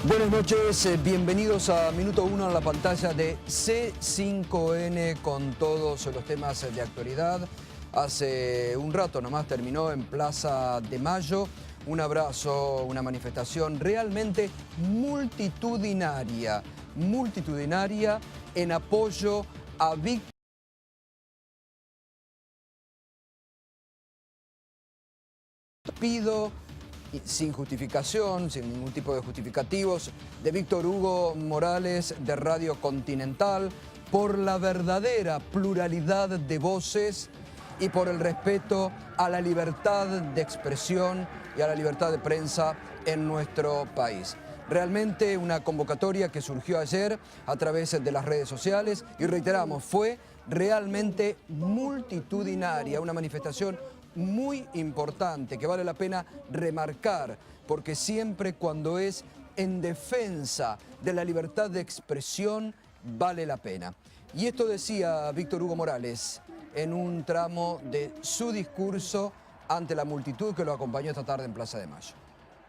Buenas noches, bienvenidos a Minuto 1 en la pantalla de C5N con todos los temas de actualidad. Hace un rato nomás terminó en Plaza de Mayo un abrazo, una manifestación realmente multitudinaria en apoyo a Víctor. Pido, sin justificación, sin ningún tipo de justificativos, de Víctor Hugo Morales de Radio Continental, por la verdadera pluralidad de voces y por el respeto a la libertad de expresión y a la libertad de prensa en nuestro país. Realmente una convocatoria que surgió ayer a través de las redes sociales y reiteramos, fue realmente multitudinaria, una manifestación muy importante que vale la pena remarcar, porque siempre cuando es en defensa de la libertad de expresión vale la pena. Y esto decía Víctor Hugo Morales en un tramo de su discurso ante la multitud que lo acompañó esta tarde en Plaza de Mayo.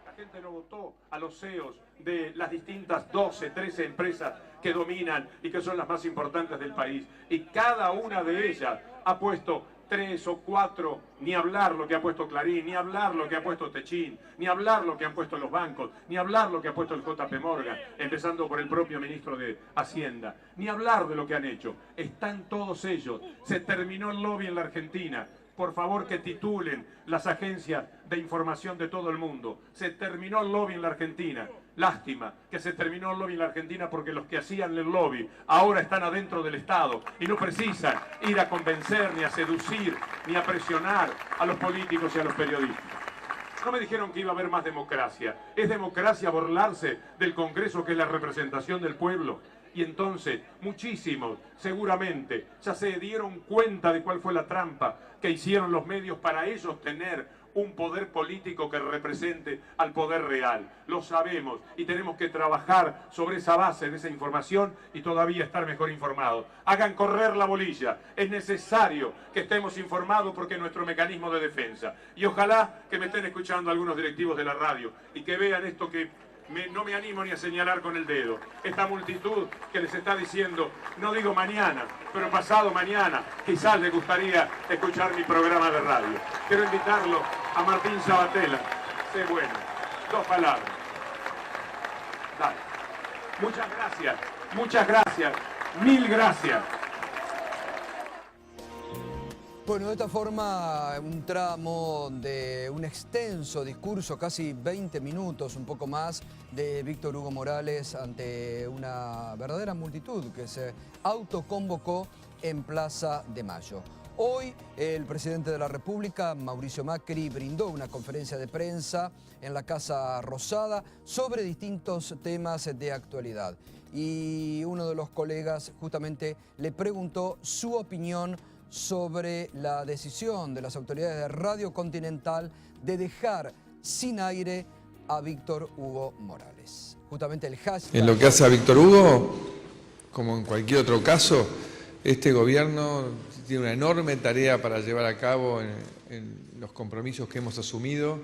La gente no votó a los CEOs de las distintas 12, 13 empresas que dominan y que son las más importantes del país. Y cada una de ellas ha puesto 3 o 4, ni hablar lo que ha puesto Clarín, ni hablar lo que ha puesto Techín, ni hablar lo que han puesto los bancos, ni hablar lo que ha puesto el JP Morgan, empezando por el propio ministro de Hacienda, ni hablar de lo que han hecho. Están todos ellos. Se terminó el lobby en la Argentina. Por favor, que titulen las agencias de información de todo el mundo. Se terminó el lobby en la Argentina. Lástima que se terminó el lobby en la Argentina porque los que hacían el lobby ahora están adentro del Estado y no precisan ir a convencer, ni a seducir, ni a presionar a los políticos y a los periodistas. No me dijeron que iba a haber más democracia. ¿Es democracia burlarse del Congreso, que es la representación del pueblo? Y entonces, muchísimos, seguramente, ya se dieron cuenta de cuál fue la trampa que hicieron los medios para ellos tener un poder político que represente al poder real. Lo sabemos y tenemos que trabajar sobre esa base de esa información y todavía estar mejor informados. Hagan correr la bolilla. Es necesario que estemos informados porque es nuestro mecanismo de defensa. Y ojalá que me estén escuchando algunos directivos de la radio y que vean esto que no me animo ni a señalar con el dedo. Esta multitud que les está diciendo, no digo mañana, pero pasado mañana, quizás les gustaría escuchar mi programa de radio. Quiero invitarlo a Martín Sabatella. Sé bueno. 2 palabras. Dale. Muchas gracias, mil gracias. Bueno, de esta forma, un tramo de un extenso discurso, casi 20 minutos, un poco más, de Víctor Hugo Morales ante una verdadera multitud que se autoconvocó en Plaza de Mayo. Hoy, el presidente de la República, Mauricio Macri, brindó una conferencia de prensa en la Casa Rosada sobre distintos temas de actualidad. Y uno de los colegas justamente le preguntó su opinión sobre la decisión de las autoridades de Radio Continental de dejar sin aire a Víctor Hugo Morales. Justamente el hashtag... En lo que hace a Víctor Hugo, como en cualquier otro caso, este gobierno tiene una enorme tarea para llevar a cabo en los compromisos que hemos asumido,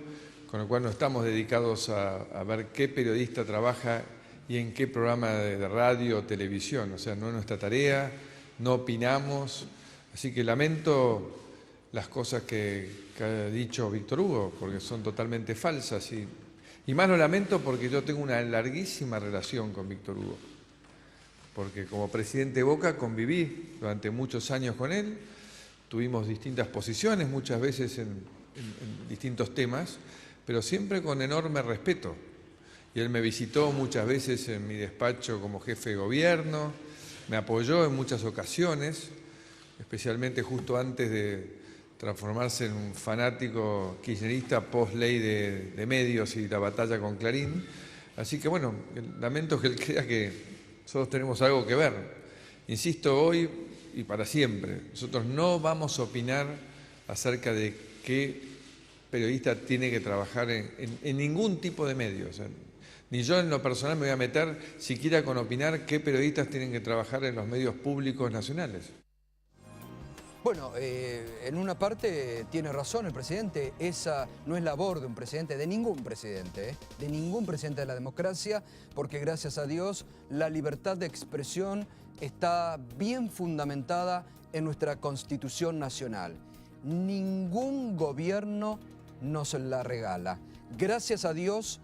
con lo cual no estamos dedicados a ver qué periodista trabaja y en qué programa de radio o televisión. O sea, no es nuestra tarea, no opinamos. Así que lamento las cosas que ha dicho Víctor Hugo, porque son totalmente falsas. Y más lo lamento porque yo tengo una larguísima relación con Víctor Hugo. Porque como presidente de Boca conviví durante muchos años con él, tuvimos distintas posiciones, muchas veces en distintos temas, pero siempre con enorme respeto. Y él me visitó muchas veces en mi despacho como jefe de gobierno, me apoyó en muchas ocasiones, especialmente justo antes de transformarse en un fanático kirchnerista post-ley de medios y la batalla con Clarín. Así que bueno, lamento que él crea que nosotros tenemos algo que ver. Insisto, hoy y para siempre, nosotros no vamos a opinar acerca de qué periodista tiene que trabajar en ningún tipo de medios. Ni yo en lo personal me voy a meter siquiera con opinar qué periodistas tienen que trabajar en los medios públicos nacionales. Bueno, en una parte tiene razón el presidente, esa no es labor de un presidente, de ningún presidente de la democracia, porque gracias a Dios la libertad de expresión está bien fundamentada en nuestra Constitución Nacional. Ningún gobierno nos la regala. Gracias a Dios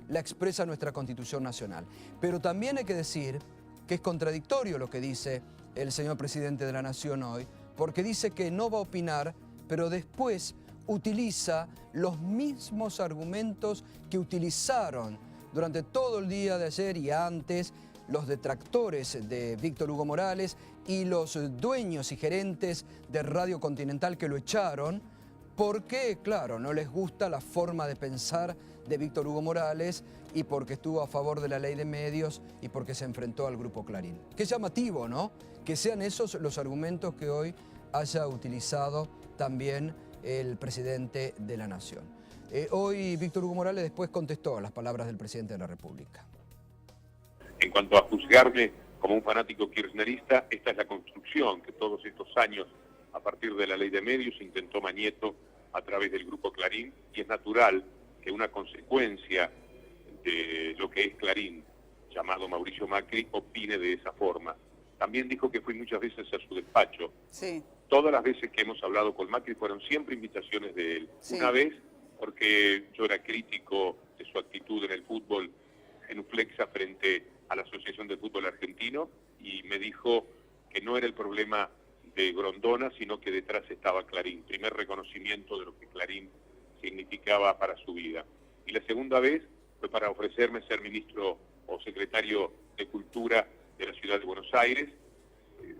la expresa nuestra Constitución Nacional. Pero también hay que decir que es contradictorio lo que dice el señor presidente de la Nación hoy, porque dice que no va a opinar, pero después utiliza los mismos argumentos que utilizaron durante todo el día de ayer y antes los detractores de Víctor Hugo Morales y los dueños y gerentes de Radio Continental que lo echaron porque, claro, no les gusta la forma de pensar de Víctor Hugo Morales y porque estuvo a favor de la ley de medios y porque se enfrentó al Grupo Clarín. Qué llamativo, ¿no? Que sean esos los argumentos que hoy haya utilizado también el presidente de la Nación. Hoy Víctor Hugo Morales después contestó a las palabras del presidente de la República. En cuanto a juzgarme como un fanático kirchnerista, esta es la construcción que todos estos años, a partir de la ley de medios, intentó Mañeto a través del Grupo Clarín, y es natural que una consecuencia de lo que es Clarín, llamado Mauricio Macri, opine de esa forma. También dijo que fui muchas veces a su despacho. Sí. Todas las veces que hemos hablado con Macri fueron siempre invitaciones de él. Sí. Una vez porque yo era crítico de su actitud en el fútbol genuflexa frente a la Asociación de Fútbol Argentino, y me dijo que no era el problema de Grondona, sino que detrás estaba Clarín. Primer reconocimiento de lo que Clarín significaba para su vida. Y la segunda vez fue para ofrecerme ser ministro o secretario de Cultura de la Ciudad de Buenos Aires,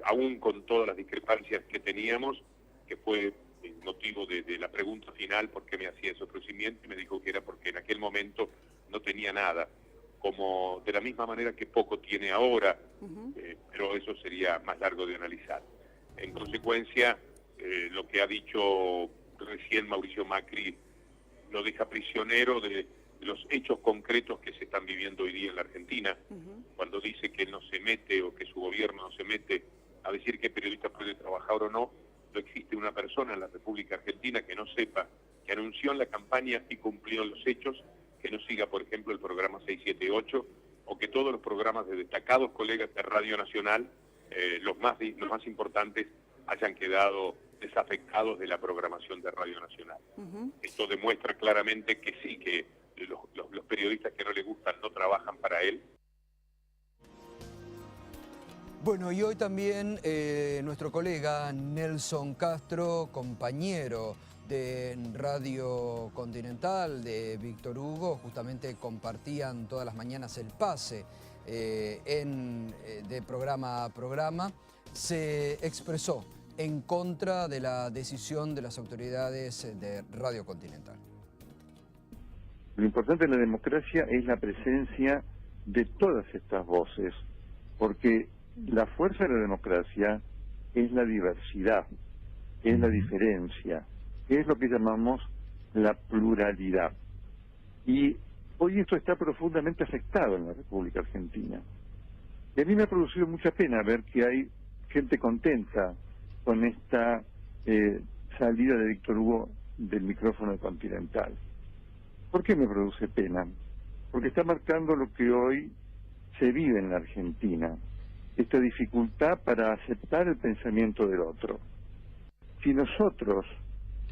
aún con todas las discrepancias que teníamos, que fue el motivo de la pregunta final, por qué me hacía ese ofrecimiento, y me dijo que era porque en aquel momento no tenía nada, como de la misma manera que poco tiene ahora, pero eso sería más largo de analizar. En consecuencia, lo que ha dicho recién Mauricio Macri lo deja prisionero de los hechos concretos que se están viviendo hoy día en la Argentina, cuando dice que él no se mete o que su gobierno no se mete a decir qué periodista puede trabajar o no. No existe una persona en la República Argentina que no sepa que anunció en la campaña y cumplió en los hechos, que no siga, por ejemplo, el programa 678, o que todos los programas de destacados colegas de Radio Nacional, los más importantes, hayan quedado desafectados de la programación de Radio Nacional. Esto demuestra claramente que sí, que los periodistas que no le gustan no trabajan para él. Bueno, y hoy también nuestro colega Nelson Castro, compañero de Radio Continental, de Víctor Hugo, justamente compartían todas las mañanas el pase de programa a programa, se expresó en contra de la decisión de las autoridades de Radio Continental. Lo importante de la democracia es la presencia de todas estas voces, porque la fuerza de la democracia es la diversidad, es la diferencia, es lo que llamamos la pluralidad. Y hoy esto está profundamente afectado en la República Argentina. Y a mí me ha producido mucha pena ver que hay gente contenta con esta salida de Víctor Hugo del micrófono de Continental. ¿Por qué me produce pena? Porque está marcando lo que hoy se vive en la Argentina, esta dificultad para aceptar el pensamiento del otro. Si nosotros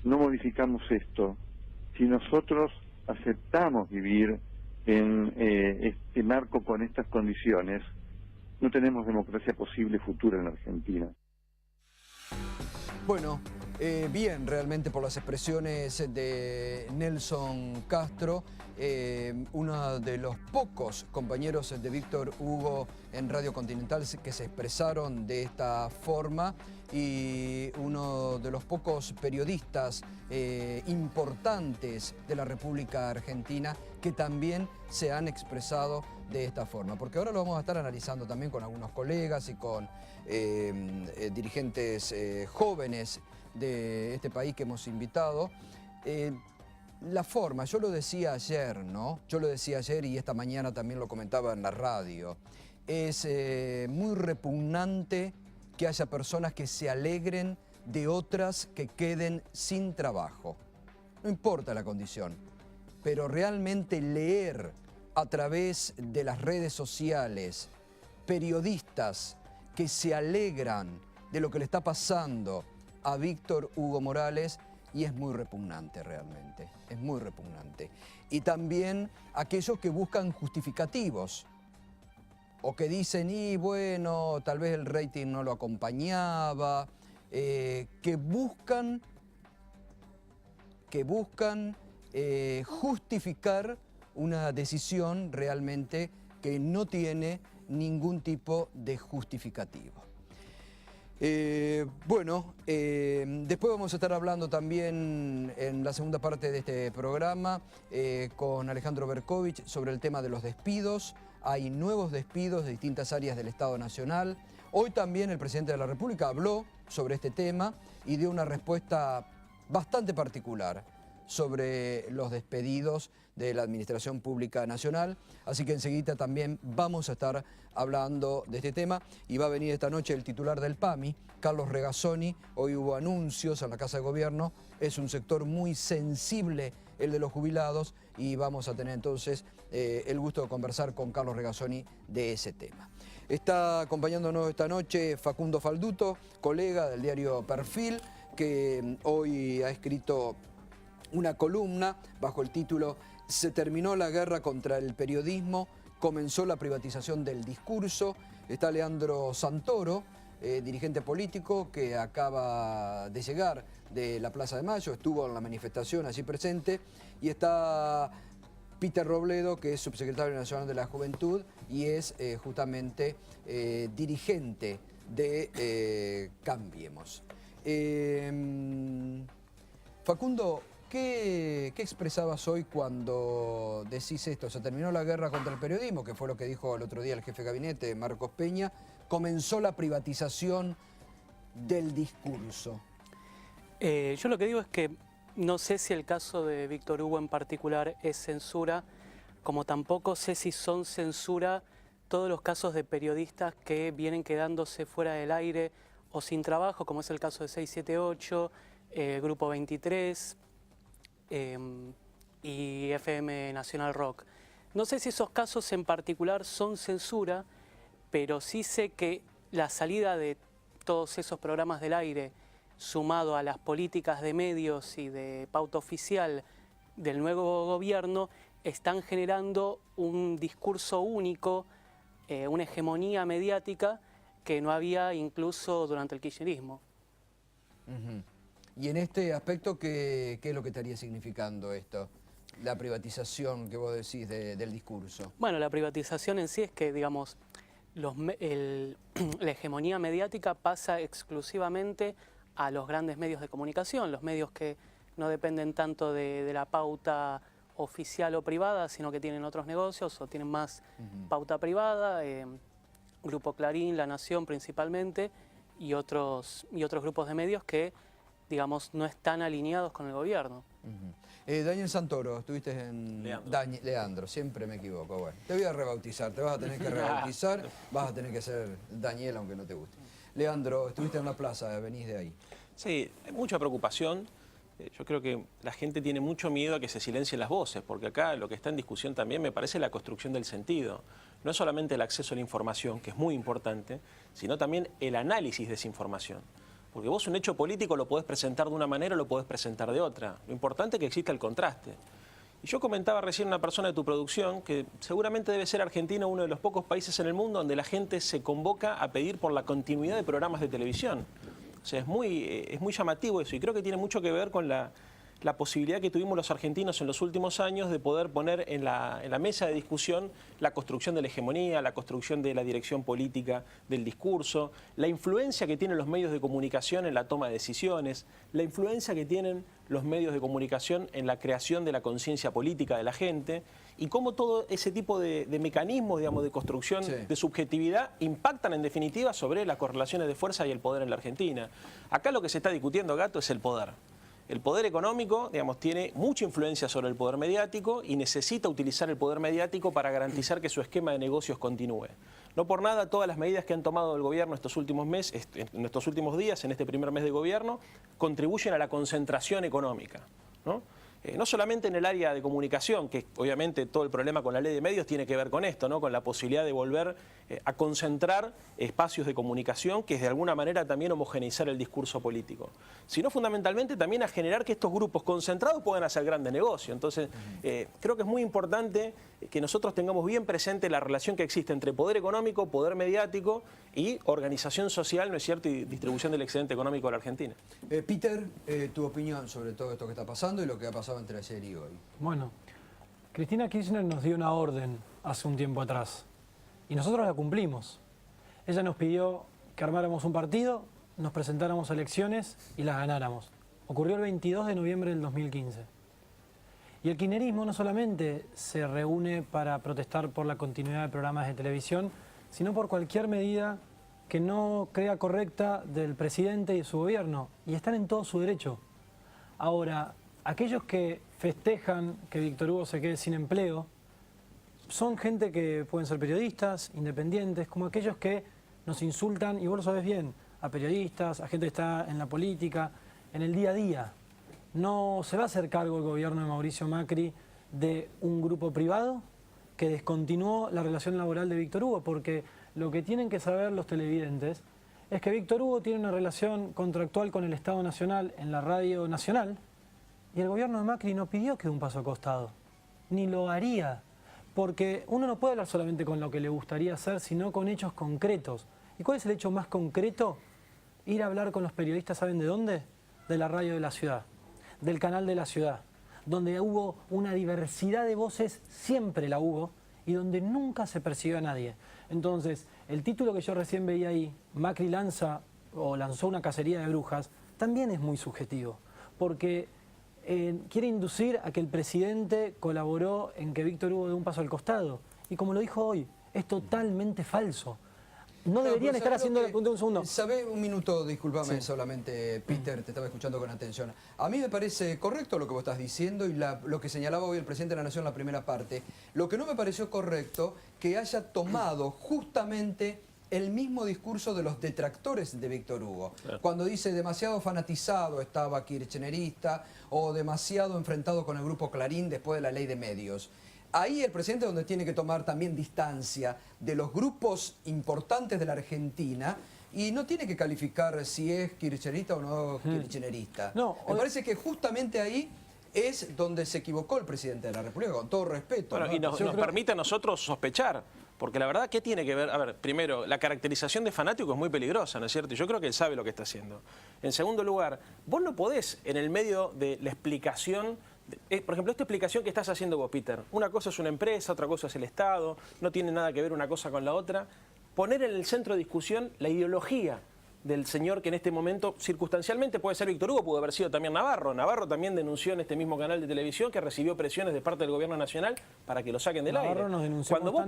no modificamos esto, si nosotros aceptamos vivir en este marco con estas condiciones, no tenemos democracia posible futura en la Argentina. Bueno, bien realmente por las expresiones de Nelson Castro, uno de los pocos compañeros de Víctor Hugo en Radio Continental que se expresaron de esta forma, y uno de los pocos periodistas importantes de la República Argentina que también se han expresado de esta forma. Porque ahora lo vamos a estar analizando también con algunos colegas y con dirigentes jóvenes de este país que hemos invitado. La forma, yo lo decía ayer, ¿no? Yo lo decía ayer y esta mañana también lo comentaba en la radio. Es muy repugnante que haya personas que se alegren de otras que queden sin trabajo. No importa la condición, pero realmente leer a través de las redes sociales periodistas que se alegran de lo que le está pasando a Víctor Hugo Morales, y es muy repugnante realmente, es muy repugnante. Y también aquellos que buscan justificativos o que dicen, y bueno, tal vez el rating no lo acompañaba, que buscan justificar una decisión realmente que no tiene ningún tipo de justificativo. Después vamos a estar hablando también en la segunda parte de este programa con Alejandro Berkovich sobre el tema de los despidos. Hay nuevos despidos de distintas áreas del Estado Nacional. Hoy también el presidente de la República habló sobre este tema y dio una respuesta bastante particular sobre los despedidos de la Administración Pública Nacional. Así que enseguida también vamos a estar hablando de este tema y va a venir esta noche el titular del PAMI, Carlos Regazzoni. Hoy hubo anuncios en la Casa de Gobierno. Es un sector muy sensible el de los jubilados y vamos a tener entonces el gusto de conversar con Carlos Regazzoni de ese tema. Está acompañándonos esta noche Facundo Falduto, colega del diario Perfil, que hoy ha escrito una columna bajo el título "Se terminó la guerra contra el periodismo, comenzó la privatización del discurso". Está Leandro Santoro, dirigente político que acaba de llegar de la Plaza de Mayo, estuvo en la manifestación allí presente, y está Peter Robledo, que es subsecretario nacional de la Juventud y es justamente dirigente de Cambiemos. Facundo, ¿qué expresabas hoy cuando decís esto? Se terminó la guerra contra el periodismo, que fue lo que dijo el otro día el jefe de gabinete, Marcos Peña. Comenzó la privatización del discurso. Yo lo que digo es que no sé si el caso de Víctor Hugo en particular es censura, como tampoco sé si son censura todos los casos de periodistas que vienen quedándose fuera del aire o sin trabajo, como es el caso de 678, Grupo 23 y FM Nacional Rock. No sé si esos casos en particular son censura, pero sí sé que la salida de todos esos programas del aire, sumado a las políticas de medios y de pauta oficial del nuevo gobierno, están generando un discurso único, una hegemonía mediática que no había incluso durante el kirchnerismo. Y en este aspecto, ¿qué es lo que estaría significando esto? La privatización que vos decís del discurso. Bueno, la privatización en sí es que, digamos, la hegemonía mediática pasa exclusivamente a los grandes medios de comunicación, los medios que no dependen tanto de la pauta oficial o privada, sino que tienen otros negocios o tienen más pauta privada, Grupo Clarín, La Nación principalmente, y otros grupos de medios que, digamos, no están alineados con el gobierno. Daniel Santoro, estuviste en... Leandro, siempre me equivoco. Bueno, te voy a rebautizar, te vas a tener que rebautizar, vas a tener que ser Daniel aunque no te guste. Leandro, estuviste en la plaza, venís de ahí. Sí, hay mucha preocupación. Yo creo que la gente tiene mucho miedo a que se silencien las voces, porque acá lo que está en discusión también me parece la construcción del sentido. No es solamente el acceso a la información, que es muy importante, sino también el análisis de esa información. Porque vos un hecho político lo podés presentar de una manera o lo podés presentar de otra. Lo importante es que exista el contraste. Y yo comentaba recién a una persona de tu producción que seguramente debe ser Argentina uno de los pocos países en el mundo donde la gente se convoca a pedir por la continuidad de programas de televisión. O sea, es muy llamativo eso y creo que tiene mucho que ver con la posibilidad que tuvimos los argentinos en los últimos años de poder poner en la mesa de discusión la construcción de la hegemonía, la construcción de la dirección política del discurso, la influencia que tienen los medios de comunicación en la toma de decisiones, la influencia que tienen los medios de comunicación en la creación de la conciencia política de la gente y cómo todo ese tipo de mecanismos, digamos, de construcción de subjetividad impactan en definitiva sobre las correlaciones de fuerza y el poder en la Argentina. Acá lo que se está discutiendo, Gato, es el poder. El poder económico, digamos, tiene mucha influencia sobre el poder mediático y necesita utilizar el poder mediático para garantizar que su esquema de negocios continúe. No por nada todas las medidas que han tomado el gobierno estos últimos meses, en estos últimos días, en este primer mes de gobierno, contribuyen a la concentración económica, ¿no? No solamente en el área de comunicación, que obviamente todo el problema con la ley de medios tiene que ver con esto, ¿no? Con la posibilidad de volver a concentrar espacios de comunicación, que es de alguna manera también homogeneizar el discurso político, sino fundamentalmente también a generar que estos grupos concentrados puedan hacer grandes negocios. Entonces, creo que es muy importante que nosotros tengamos bien presente la relación que existe entre poder económico, poder mediático y organización social, ¿no es cierto?, y distribución del excedente económico de la Argentina. Peter, tu opinión sobre todo esto que está pasando y lo que ha pasado entre ayer y hoy. Bueno, Cristina Kirchner nos dio una orden hace un tiempo atrás y nosotros la cumplimos. Ella nos pidió que armáramos un partido, nos presentáramos a elecciones y las ganáramos. Ocurrió el 22 de noviembre del 2015. Y el kirchnerismo no solamente se reúne para protestar por la continuidad de programas de televisión, sino por cualquier medida que no crea correcta del presidente y de su gobierno. Y están en todo su derecho. Ahora, aquellos que festejan que Víctor Hugo se quede sin empleo son gente que pueden ser periodistas, independientes, como aquellos que nos insultan, y vos lo sabés bien, a periodistas, a gente que está en la política, en el día a día. No se va a hacer cargo el gobierno de Mauricio Macri de un grupo privado que descontinuó la relación laboral de Víctor Hugo, porque lo que tienen que saber los televidentes es que Víctor Hugo tiene una relación contractual con el Estado Nacional en la Radio Nacional, y el gobierno de Macri no pidió que dé un paso al costado, ni lo haría, porque uno no puede hablar solamente con lo que le gustaría hacer, sino con hechos concretos. ¿Y cuál es el hecho más concreto? Ir a hablar con los periodistas, ¿saben de dónde? De la radio de la ciudad, del canal de la ciudad, donde hubo una diversidad de voces, siempre la hubo, y donde nunca se persiguió a nadie. Entonces, el título que yo recién veía ahí, Macri lanzó una cacería de brujas, también es muy subjetivo, porque quiere inducir a que el presidente colaboró en que Víctor Hugo dé un paso al costado. Y como lo dijo hoy, es totalmente falso. No deberían estar haciendo... Un segundo. ¿Sabe? Un minuto, discúlpame solamente, Peter, te estaba escuchando con atención. A mí me parece correcto lo que vos estás diciendo y lo que señalaba hoy el presidente de la Nación en la primera parte. Lo que no me pareció correcto, que haya tomado justamente el mismo discurso de los detractores de Víctor Hugo. Claro. Cuando dice demasiado fanatizado estaba kirchnerista o demasiado enfrentado con el grupo Clarín después de la ley de medios. Ahí el presidente es donde tiene que tomar también distancia de los grupos importantes de la Argentina y no tiene que calificar si es kirchnerista o no kirchnerista. No, me parece que justamente ahí es donde se equivocó el presidente de la República, con todo respeto. Bueno, ¿no? Y nos permite a nosotros sospechar, porque la verdad, ¿qué tiene que ver? A ver, primero, la caracterización de fanático es muy peligrosa, ¿no es cierto? Y yo creo que él sabe lo que está haciendo. En segundo lugar, vos no podés, en el medio de la explicación, por ejemplo, esta explicación que estás haciendo vos, Peter, una cosa es una empresa, otra cosa es el Estado, no tiene nada que ver una cosa con la otra, poner en el centro de discusión la ideología del señor que en este momento, circunstancialmente, puede ser Víctor Hugo, pudo haber sido también Navarro. Navarro también denunció en este mismo canal de televisión que recibió presiones de parte del gobierno nacional para que lo saquen del aire. Nos denunció cuando vos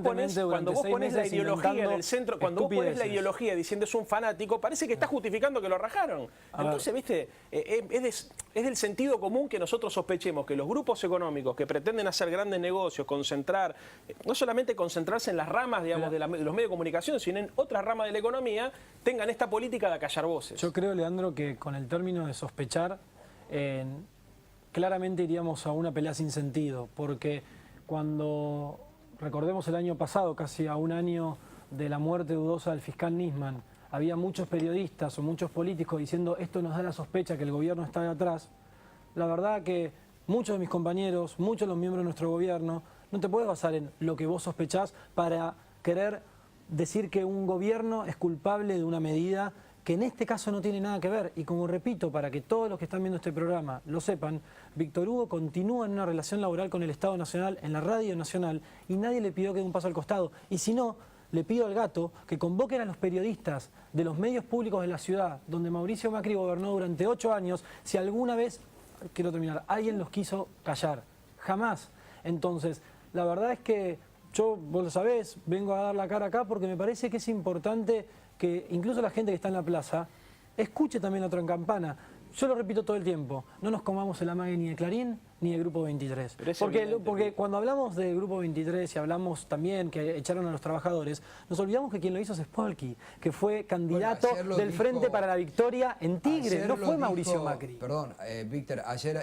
pones la ideología en el centro, cuando vos pones la ideología diciendo es un fanático, parece que está justificando que lo rajaron. Entonces, viste, es del sentido común que nosotros sospechemos que los grupos económicos que pretenden hacer grandes negocios, concentrar, no solamente concentrarse en las ramas, digamos, de los medios de comunicación, sino en otras ramas de la economía, tengan esta política de acallar voces. Yo creo, Leandro, que con el término de sospechar, claramente iríamos a una pelea sin sentido, porque cuando recordemos el año pasado, casi a un año de la muerte dudosa del fiscal Nisman, había muchos periodistas o muchos políticos diciendo esto nos da la sospecha que el gobierno está de atrás. La verdad que muchos de mis compañeros, muchos de los miembros de nuestro gobierno, no te puedes basar en lo que vos sospechás para querer decir que un gobierno es culpable de una medida que en este caso no tiene nada que ver. Y como repito, para que todos los que están viendo este programa lo sepan, Víctor Hugo continúa en una relación laboral con el Estado Nacional, en la Radio Nacional, y nadie le pidió que dé un paso al costado. Y si no, le pido al gato que convoquen a los periodistas de los medios públicos de la ciudad, donde Mauricio Macri gobernó durante 8 años, si alguna vez, quiero terminar, alguien los quiso callar. Jamás. Entonces, la verdad es que yo, vos lo sabés, vengo a dar la cara acá porque me parece que es importante que incluso la gente que está en la plaza escuche también la otra campana. Yo lo repito todo el tiempo, no nos comamos el amague ni de Clarín ni el Grupo 23. Pero es Porque evidente. cuando hablamos del Grupo 23 y hablamos también que echaron a los trabajadores, nos olvidamos que quien lo hizo es Spolky, que fue candidato del Frente para la Victoria en Tigre, no fue Mauricio Macri. Perdón, Víctor, ayer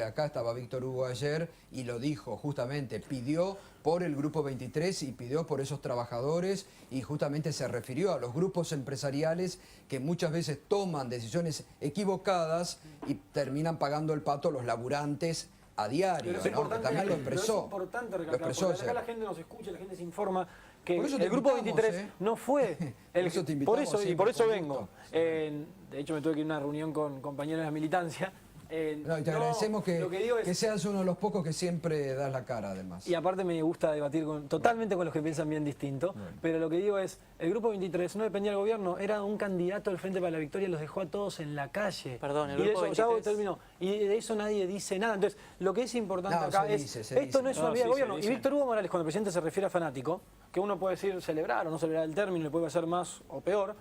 acá estaba Víctor Hugo ayer y lo dijo justamente, pidió por el Grupo 23 y pidió por esos trabajadores y justamente se refirió a los grupos empresariales que muchas veces toman decisiones equivocadas y terminan pagando el pato a los laburantes a diario, Pero es ¿no? importante, También lo pero es expresó. importante Lo recalcar, expresó porque acá la ayer. gente nos escucha, la gente se informa que Por eso te el Grupo invitamos, 23 no fue Por eso te invitamos por eso, y siempre, por eso con vengo. gusto. De hecho me tuve que ir a una reunión con compañeros de la militancia. No, y te agradecemos lo que digo que es, seas uno de los pocos que siempre das la cara, además. y aparte me gusta debatir totalmente con los que piensan bien distinto, pero lo que digo es, el Grupo 23 no dependía del gobierno, era un candidato del Frente para la Victoria y los dejó a todos en la calle. Perdón, el y de Grupo eso, 23... ya terminó, y de eso nadie dice nada. Entonces, lo que es importante No, acá se es, dice, se esto dice. no es una No, vía sí, de gobierno. se Y dice. Víctor Hugo Morales, cuando el presidente se refiere a fanático, que uno puede decir celebrar o no celebrar el término, le puede hacer más o peor,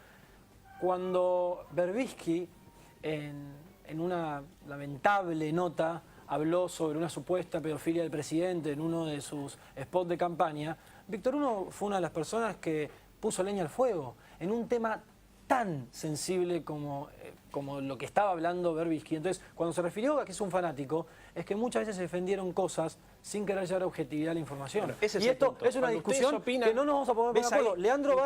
cuando Berbisky, en una lamentable nota, habló sobre una supuesta pedofilia del presidente en uno de sus spots de campaña, Víctor Hugo fue una de las personas que puso leña al fuego en un tema tan sensible como lo que estaba hablando Berbisky. Entonces, cuando se refirió a que es un fanático, es que muchas veces se defendieron cosas sin querer llevar objetividad a la información. Bueno, ese es y el esto punto. es una Cuando ustedes discusión opinan, que no nos vamos a poner de ves acuerdo. ahí, Leandro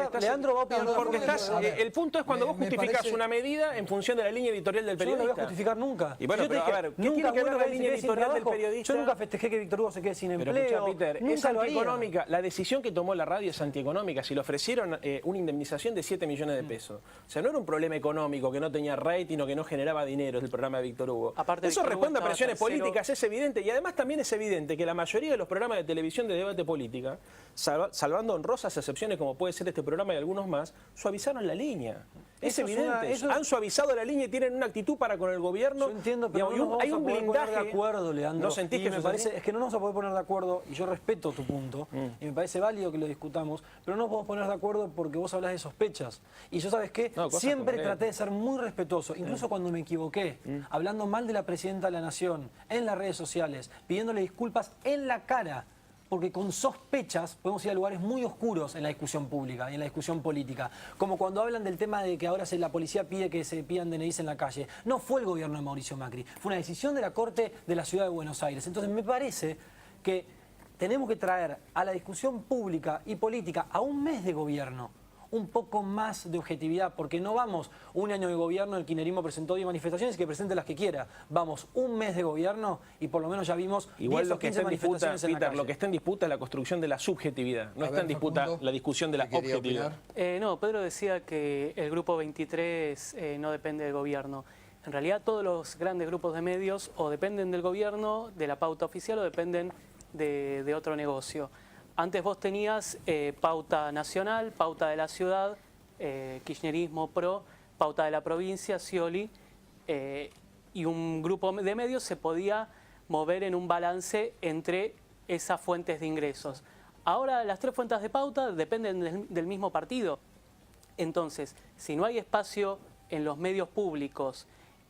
va a opinar de porque forma. estás, A ver, el punto es cuando vos me justificás parece- una medida en función de la línea editorial del Yo no lo voy periodista. a justificar nunca. Y bueno, Yo te pero dije, a ver, ¿qué nunca tiene que ver bueno la que línea se quede sin editorial del trabajo. periodista? Yo nunca festejé que Víctor Hugo se quede sin Pero empleo. escucha, Peter, es Nunca lo haría. antieconómica. La decisión que tomó la radio es antieconómica. Si le ofrecieron una indemnización de 7 millones de pesos. O sea, no era un problema económico, que no tenía rating o que no generaba dinero el programa de Víctor Hugo. Aparte, Eso Víctor Hugo responde a estaba presiones tercero. políticas, es evidente. Y además también es evidente que la mayoría de los programas de televisión de debate política, salvando honrosas excepciones como puede ser este programa y algunos más, suavizaron la línea. Es Eso es evidente. una- eso- Han suaviado la línea y tienen una actitud para con el gobierno. Yo entiendo, pero Digamos, no nos hay vamos un a poder poner blindaje. de acuerdo, Leandro. ¿No sentís Y que me eso es parece, así? es que no nos vamos a poder poner de acuerdo, y yo respeto tu punto, y me parece válido que lo discutamos, pero no nos podemos poner de acuerdo porque vos hablas de sospechas. Y yo, ¿sabes qué? No, cosas Siempre concretas. traté de ser muy respetuoso, incluso cuando me equivoqué, hablando mal de la presidenta de la Nación, en las redes sociales, pidiéndole disculpas en la cara. Porque con sospechas podemos ir a lugares muy oscuros en la discusión pública y en la discusión política. Como cuando hablan del tema de que ahora la policía pide que se pidan DNIs en la calle. No fue el gobierno de Mauricio Macri, fue una decisión de la Corte de la Ciudad de Buenos Aires. Entonces me parece que tenemos que traer a la discusión pública y política a un mes de gobierno un poco más de objetividad, porque no vamos un año de gobierno, el kirchnerismo presentó 10 manifestaciones y que presente las que quiera. Vamos un mes de gobierno y por lo menos ya vimos Igual 10 lo o que 15 está en disputa, manifestaciones en la Peter, calle. lo que está en disputa es la construcción de la subjetividad. No A está ver, en disputa Facundo, la discusión de la ¿qué quería objetividad. opinar? No, Pedro decía que el Grupo 23 no depende del gobierno. En realidad todos los grandes grupos de medios o dependen del gobierno, de la pauta oficial, o dependen de otro negocio. Antes vos tenías pauta nacional, pauta de la ciudad, kirchnerismo, PRO, pauta de la provincia, Scioli, y un grupo de medios se podía mover en un balance entre esas fuentes de ingresos. Ahora las tres fuentes de pauta dependen del mismo partido. Entonces, si no hay espacio en los medios públicos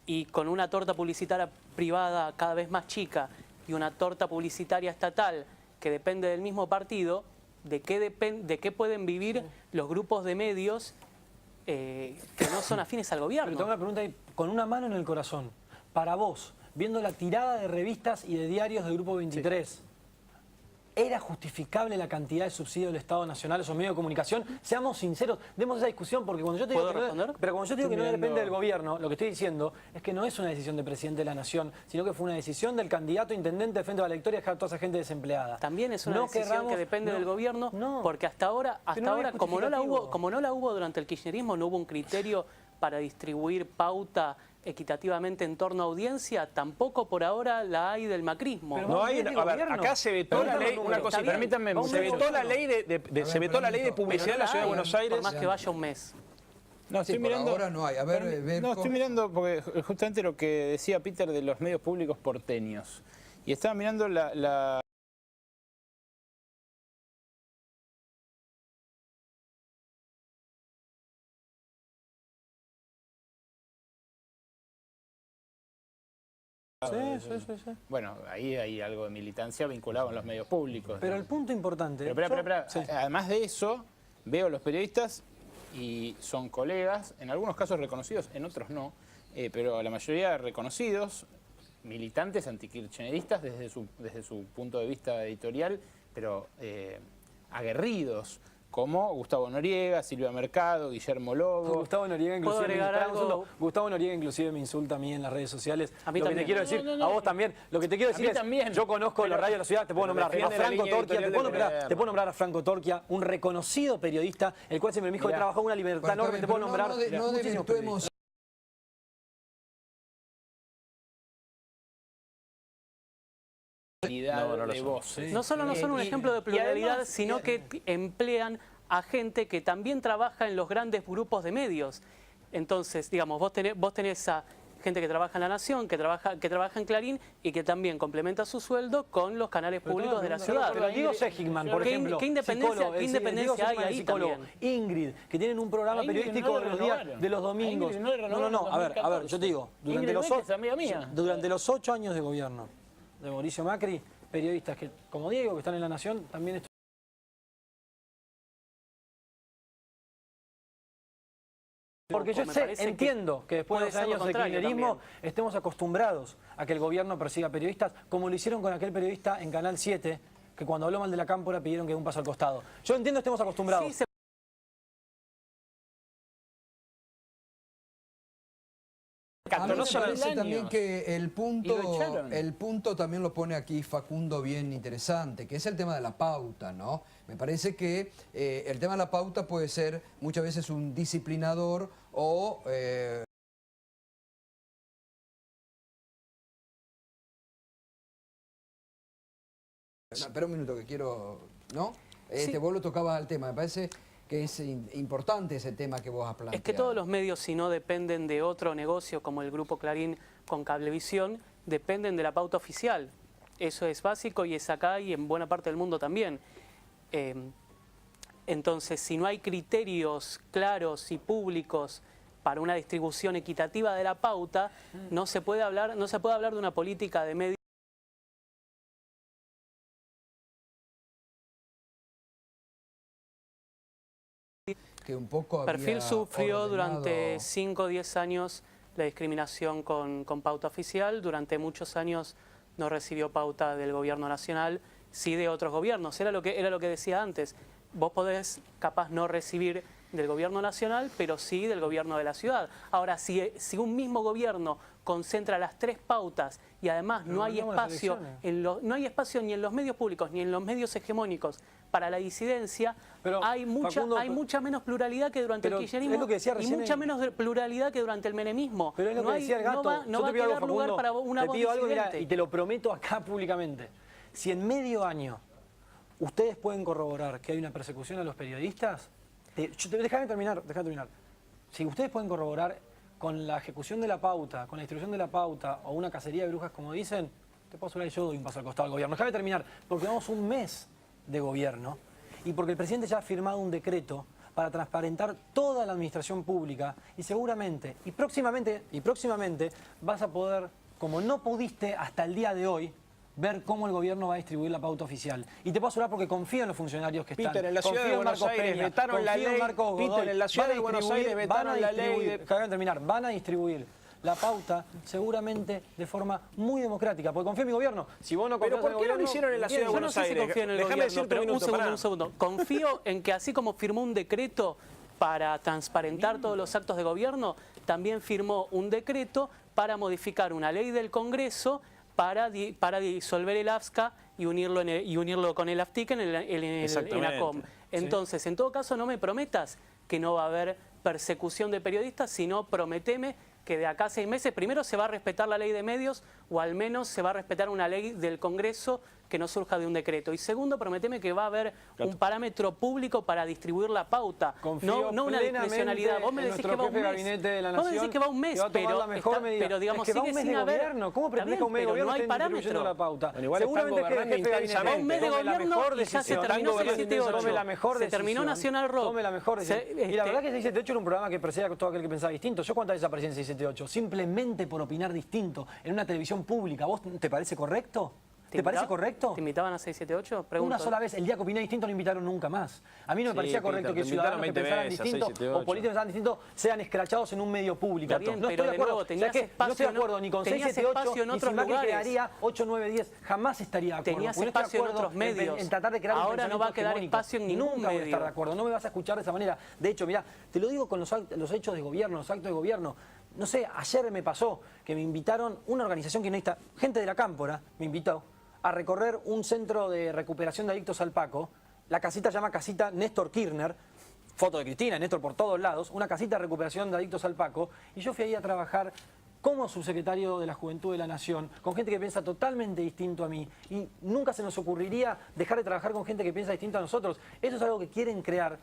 y con una torta publicitaria privada cada vez más chica y una torta publicitaria estatal que depende del mismo partido, ¿de qué pueden vivir los grupos de medios que no son afines al Pero gobierno? tengo una pregunta ahí, con una mano en el corazón. Para vos, viendo la tirada de revistas y de diarios del Grupo 23, ¿era justificable la cantidad de subsidios del Estado Nacional a esos medios de comunicación? Seamos sinceros, demos esa discusión, porque cuando yo te digo ¿Puedo que no, responder? pero cuando yo te digo que no Estoy depende mirando- del gobierno, lo que estoy diciendo es que no es una decisión del presidente de la Nación, sino que fue una decisión del candidato intendente de Frente a la Victoria, dejar a toda esa gente desempleada. También es una No decisión querramos- que depende no, del gobierno, no. porque hasta ahora no es como no la justificativo. hubo durante el kirchnerismo, no hubo un criterio para distribuir pauta equitativamente en torno a audiencia, tampoco por ahora la hay del macrismo. Pero No hay, Bien de a ver, gobierno. acá se vetó la ley, una cosa, bien. permítanme, Vamos se a vetó la ver, ley se vetó la ley de publicidad en la ciudad de Buenos Aires. Por más que vaya un mes. No, Sí, estoy por mirando. ahora no hay. A ver, Berco. No, estoy mirando porque justamente lo que decía Peter de los medios públicos porteños. Y estaba mirando la Sí. Bueno, ahí hay algo de militancia vinculado con los medios públicos. Pero el punto importante... Pero, espera. Sí. Además de eso, veo los periodistas y son colegas, en algunos casos reconocidos, en otros no, pero la mayoría reconocidos, militantes antikirchneristas desde su punto de vista editorial, pero aguerridos, como Gustavo Noriega, Silvia Mercado, Guillermo Lobo. Gustavo Noriega inclusive me insulta a mí en las redes sociales. A mí lo también. Que te quiero decir, a vos también. Lo que te quiero decir es, también. Yo conozco la radio de la ciudad, te puedo nombrar a Franco Torquia, te puedo nombrar a Franco Torquia, un reconocido periodista, el cual siempre me dijo que trabajó una libertad enorme, te puedo nombrar muchísimos periodistas. No solo no son un ejemplo de pluralidad, además, sino que emplean a gente que también trabaja en los grandes grupos de medios. Entonces, digamos, vos tenés a gente que trabaja en La Nación, que trabaja en Clarín y que también complementa su sueldo con los canales públicos de la ciudad. Pero Diego Segigman, por ejemplo, ¿qué independencia hay ahí también? Ingrid, que tienen un programa periodístico de los domingos. No, a ver, yo te digo, durante los 8 años de gobierno de Mauricio Macri, periodistas que, como Diego, que están en La Nación, también porque yo entiendo que después de los años de kirchnerismo estemos acostumbrados a que el gobierno persiga periodistas, como lo hicieron con aquel periodista en Canal 7, que cuando habló mal de la Cámpora pidieron que dé un paso al costado. Yo entiendo que estemos acostumbrados. Sí, a mí me parece también que el punto también lo pone aquí Facundo bien interesante, que es el tema de la pauta, ¿no? Me parece que el tema de la pauta puede ser muchas veces un disciplinador o... Espera un minuto que quiero... ¿No? Sí. Vos lo tocabas al tema, me parece... que es importante ese tema que vos has planteado. Es que todos los medios, si no dependen de otro negocio como el Grupo Clarín con Cablevisión, dependen de la pauta oficial. Eso es básico y es acá y en buena parte del mundo también. Entonces, si no hay criterios claros y públicos para una distribución equitativa de la pauta, no se puede hablar de una política de medios que un poco Perfil sufrió ordenado... durante 5 o 10 años la discriminación con pauta oficial. Durante muchos años no recibió pauta del gobierno nacional, sí de otros gobiernos. Era lo que decía antes. Vos podés capaz no recibir del gobierno nacional, pero sí del gobierno de la ciudad. Ahora, si un mismo gobierno concentra las 3 pautas y además no hay espacio ni en los medios públicos ni en los medios hegemónicos para la disidencia, pero, hay mucha menos pluralidad que durante el kirchnerismo y mucha menos pluralidad que durante el menemismo. Pero es lo que decía el Gato. No va a quedar lugar para una voz disidente. Y te lo prometo acá públicamente. Si en medio año ustedes pueden corroborar que hay una persecución a los periodistas, déjame terminar. Si ustedes pueden corroborar con la ejecución de la pauta, con la distribución de la pauta o una cacería de brujas, como dicen, te puedo asegurar que yo doy un paso al costado al gobierno. Déjame terminar, porque llevamos un mes de gobierno y porque el presidente ya ha firmado un decreto para transparentar toda la administración pública y seguramente, y próximamente vas a poder, como no pudiste hasta el día de hoy, ver cómo el gobierno va a distribuir la pauta oficial. Y te puedo asegurar porque confío en los funcionarios que están. Peter, en la ciudad de Buenos Aires vetaron la ley. Peter, en la ciudad de Buenos Aires vetaron la ley. Van a distribuir la pauta seguramente de forma muy democrática, porque confío en mi gobierno. Si vos no confías en el gobierno... ¿Pero por qué no lo hicieron en la ciudad de Buenos Aires? Yo no sé si confío en el gobierno, pero un segundo. Confío en que así como firmó un decreto para transparentar todos los actos de gobierno, también firmó un decreto para modificar una ley del Congreso para disolver el AFSCA y unirlo con el AFTIC en el ACOM. Entonces, en todo caso, no me prometas que no va a haber persecución de periodistas, sino prometeme que de acá a 6 meses primero se va a respetar la ley de medios o al menos se va a respetar una ley del Congreso que no surja de un decreto. Y segundo, prometeme que va a haber un parámetro público para distribuir la pauta, no una discrecionalidad. Vos me decís que va un mes. Vos me decís que va un mes, pero digamos, es que va un mes de gobierno. ¿Cómo pretendés que un mes de gobierno esté distribuyendo la pauta? Seguramente que el jefe de gabinete va un mes de gobierno y ya se terminó 678. Se terminó Nacional Rock. Tome la mejor decisión. Y la verdad que 678 era un programa que perseguía a todo aquel que pensaba distinto. ¿Yo cuántas veces aparecí en 678? Simplemente por opinar distinto en una televisión pública. ¿Vos te parece correcto? ¿Te parece correcto? ¿Te invitaban a 678? Pregunto. Una sola vez, el día que opiné distinto no invitaron nunca más. A mí no me parecía correcto que ciudadanos que pensaran distinto o políticos que pensaran distinto sean escrachados en un medio público. Bien, no estoy de acuerdo. No estoy de acuerdo ni con 678 ni sin Macri quedaría 8, 9, 10. Jamás estaría de acuerdo. Tenías espacio en otros medios. En tratar de crear un ahora no va a quedar espacio en ningún nunca medio. voy a estar de acuerdo. No me vas a escuchar de esa manera. De hecho, mirá, te lo digo con los hechos de gobierno, los actos de gobierno. No sé, ayer me pasó que me invitaron una organización que no está, gente de la Cámpora me invitó a recorrer un centro de recuperación de adictos al Paco. La casita se llama Casita Néstor Kirchner, foto de Cristina, Néstor por todos lados, una casita de recuperación de adictos al Paco, y yo fui ahí a trabajar como subsecretario de la Juventud de la Nación, con gente que piensa totalmente distinto a mí, y nunca se nos ocurriría dejar de trabajar con gente que piensa distinto a nosotros. Eso es algo que quieren crear,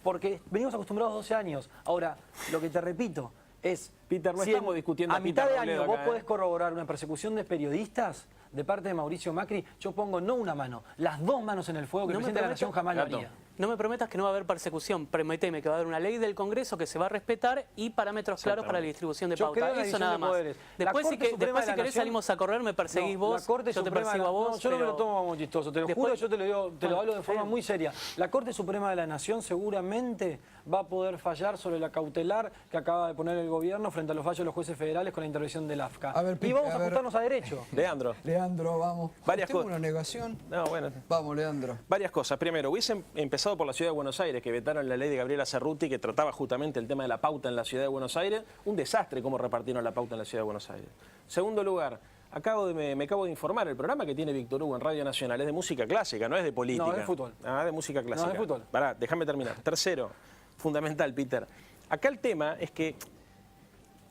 porque venimos acostumbrados 12 años. Ahora, lo que te repito es, Peter, no estamos discutiendo a mitad de año vos acá, podés corroborar una persecución de periodistas de parte de Mauricio Macri, yo pongo no una mano, las dos manos en el fuego, que el presidente de la Nación jamás lo haría. No me prometas que no va a haber persecución, prometeme que va a haber una ley del Congreso que se va a respetar y parámetros claros para la distribución de pauta. Eso nada más. Después si querés salimos a correr, me perseguís vos, yo te persigo a vos. No, yo no me lo tomo como chistoso, te lo juro, yo te lo hablo de forma muy seria. La Corte Suprema de la Nación seguramente va a poder fallar sobre la cautelar que acaba de poner el gobierno frente a los fallos de los jueces federales con la intervención del AFCA. Y vamos a ajustarnos a derecho. Leandro, vamos. Varias cosas. ¿Una negación? No, bueno. Vamos, Leandro. Varias cosas. Primero, hubiesen empezado por la Ciudad de Buenos Aires, que vetaron la ley de Gabriela Cerruti, que trataba justamente el tema de la pauta en la Ciudad de Buenos Aires. Un desastre cómo repartieron la pauta en la Ciudad de Buenos Aires. Segundo lugar, me acabo de informar, el programa que tiene Víctor Hugo en Radio Nacional es de música clásica, no es de política. No, es de fútbol. Ah, de música clásica. No, es de fútbol. Pará, déjame terminar. Tercero, fundamental, Peter. Acá el tema es que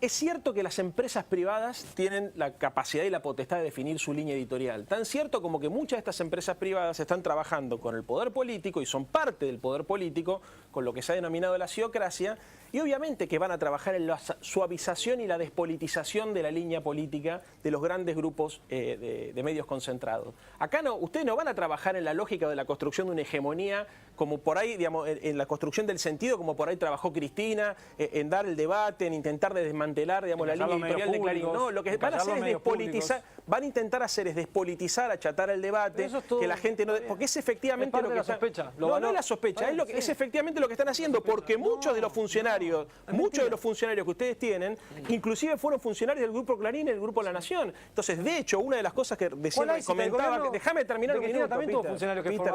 es cierto que las empresas privadas tienen la capacidad y la potestad de definir su línea editorial. Tan cierto como que muchas de estas empresas privadas están trabajando con el poder político y son parte del poder político, con lo que se ha denominado la ciocracia, y obviamente que van a trabajar en la suavización y la despolitización de la línea política de los grandes grupos de medios concentrados. Acá no, ustedes no van a trabajar en la lógica de la construcción de una hegemonía, como por ahí, digamos, en la construcción del sentido, como por ahí trabajó Cristina, en dar el debate, en intentar desmantelar, digamos, la línea editorial de Clarín. No, lo que van a hacer es despolitizar, van a intentar hacer es despolitizar, achatar el debate, que la gente no... Porque es efectivamente lo que la sospecha. No es la sospecha, es efectivamente lo que están haciendo, porque muchos de los funcionarios que ustedes tienen, inclusive fueron funcionarios del Grupo Clarín y del Grupo La Nación. Entonces, de hecho, una de las cosas que recién comentaba, déjame terminar un minuto, Peter,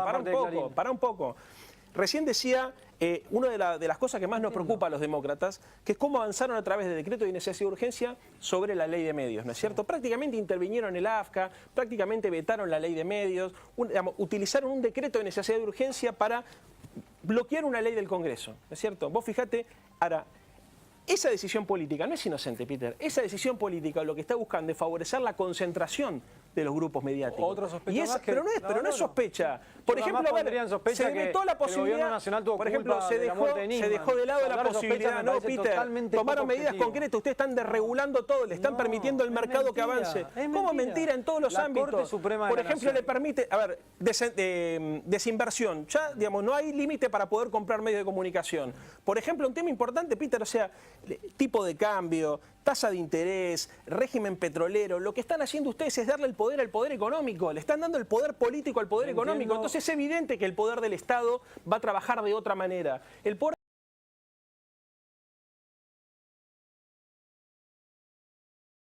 para un poco. Recién decía, una de las cosas que más nos preocupa a los demócratas, que es cómo avanzaron a través de decreto de necesidad de urgencia sobre la ley de medios, ¿no es cierto? Prácticamente intervinieron el AFCA, prácticamente vetaron la ley de medios, utilizaron un decreto de necesidad de urgencia para bloquear una ley del Congreso, ¿no es cierto? Vos fijate, ahora, esa decisión política no es inocente, Peter. Esa decisión política lo que está buscando es favorecer la concentración de los grupos mediáticos. Otra sospecha pero no es sospecha. Por ejemplo, se vetó la posibilidad, por ejemplo, se dejó de lado la posibilidad, no, Peter, tomaron medidas concretas, ustedes están desregulando todo, le están permitiendo al mercado que avance. ¿Cómo mentira en todos los ámbitos? Por ejemplo, le permite, desinversión, ya, digamos, no hay límite para poder comprar medios de comunicación. Por ejemplo, un tema importante, Peter, o sea, tipo de cambio, tasa de interés, régimen petrolero, lo que están haciendo ustedes es darle el poder al poder económico, le están dando el poder político al poder económico. Entonces es evidente que el poder del Estado va a trabajar de otra manera. El poder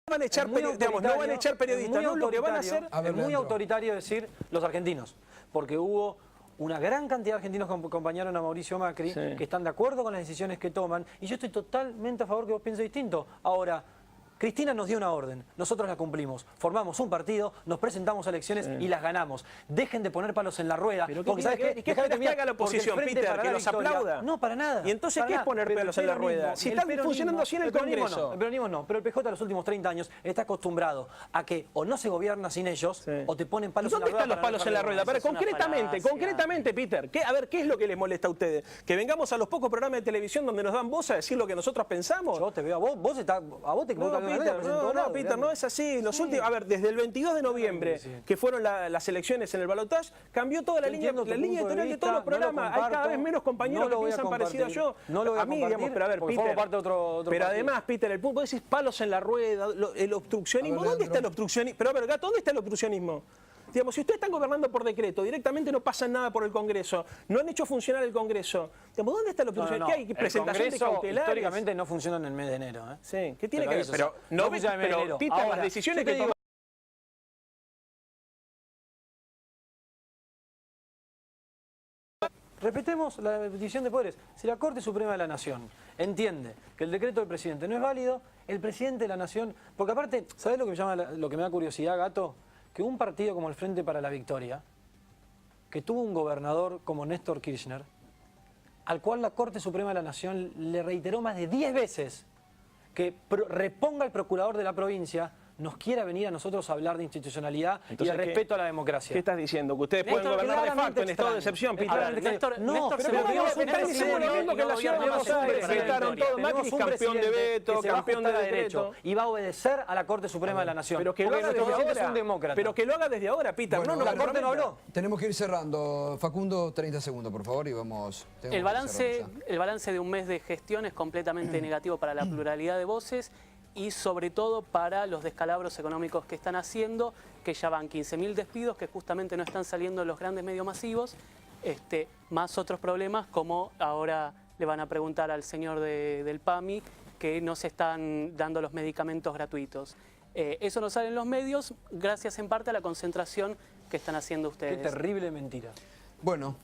no van a echar periodistas, no, lo que van a hacer es muy autoritario decir los argentinos, porque hubo una gran cantidad de argentinos que acompañaron a Mauricio Macri, que están de acuerdo con las decisiones que toman, y yo estoy totalmente a favor que vos pienses distinto. Ahora, Cristina nos dio una orden, nosotros la cumplimos. Formamos un partido, nos presentamos a elecciones y las ganamos. Dejen de poner palos en la rueda. Pero porque ¿sabes qué? ¿Qué esperas que haga la oposición, Peter? ¿Que los aplauda? No, para nada. ¿Y entonces qué es poner pelos en la rueda? Si está funcionando así en el Congreso. El peronismo no, pero el PJ los últimos 30 años está acostumbrado a que o no se gobierna sin ellos o te ponen palos en la rueda. ¿Dónde están los palos en la rueda? Pero concretamente, Peter, a ver, ¿qué es lo que les molesta a ustedes? ¿Que vengamos a los pocos programas de televisión donde nos dan voz a decir lo que nosotros pensamos? Yo te veo a vos, a vos te No, Peter, no es así. Los últimos, a ver, desde el 22 de noviembre, que fueron las elecciones en el balotaje, cambió toda la línea editorial de todos los programas. Hay cada vez menos compañeros que piensan parecido a yo. No lo voy a compartir, pero a ver, Peter, parte de otro pero partido. además, Peter, el punto, vos decís palos en la rueda, el obstruccionismo. ¿Dónde está el obstruccionismo? Pero a ver, Gato, ¿dónde está el obstruccionismo? Digamos, si ustedes están gobernando por decreto, directamente no pasan nada por el Congreso, no han hecho funcionar el Congreso, digamos, ¿dónde está el obstruccionismo? ¿Qué hay? ¿Presentación de cautelares? Históricamente no funciona en el mes de enero. Sí, ¿qué tiene que ver? Pero, Peter, ahora, las decisiones que toman... Respetemos la división de poderes. Si la Corte Suprema de la Nación entiende que el decreto del presidente no es válido, el presidente de la Nación... Porque aparte, ¿sabés lo que me da curiosidad, Gato? Que un partido como el Frente para la Victoria, que tuvo un gobernador como Néstor Kirchner, al cual la Corte Suprema de la Nación le reiteró más de 10 veces que reponga al procurador de la provincia, nos quiera venir a nosotros a hablar de institucionalidad y de respeto a la democracia. ¿Qué estás diciendo? ¿Que ustedes pueden gobernar de facto en estado de excepción, Peter? Néstor, Macri campeón de veto, campeón de decreto. Y va a obedecer a la Corte Suprema de la Nación. Pero que lo haga desde ahora. Es un demócrata. Pero que lo haga desde ahora, Peter. Bueno, la Corte no habló. Tenemos que ir cerrando. Facundo, 30 segundos, por favor, y vamos... El balance de un mes de gestión es completamente negativo para la pluralidad de voces y sobre todo para los descalabros económicos que están haciendo, que ya van 15.000 despidos, que justamente no están saliendo en los grandes medios masivos, más otros problemas como ahora le van a preguntar al señor del PAMI, que no se están dando los medicamentos gratuitos. Eso no sale en los medios, gracias en parte a la concentración que están haciendo ustedes. Qué terrible mentira. Bueno,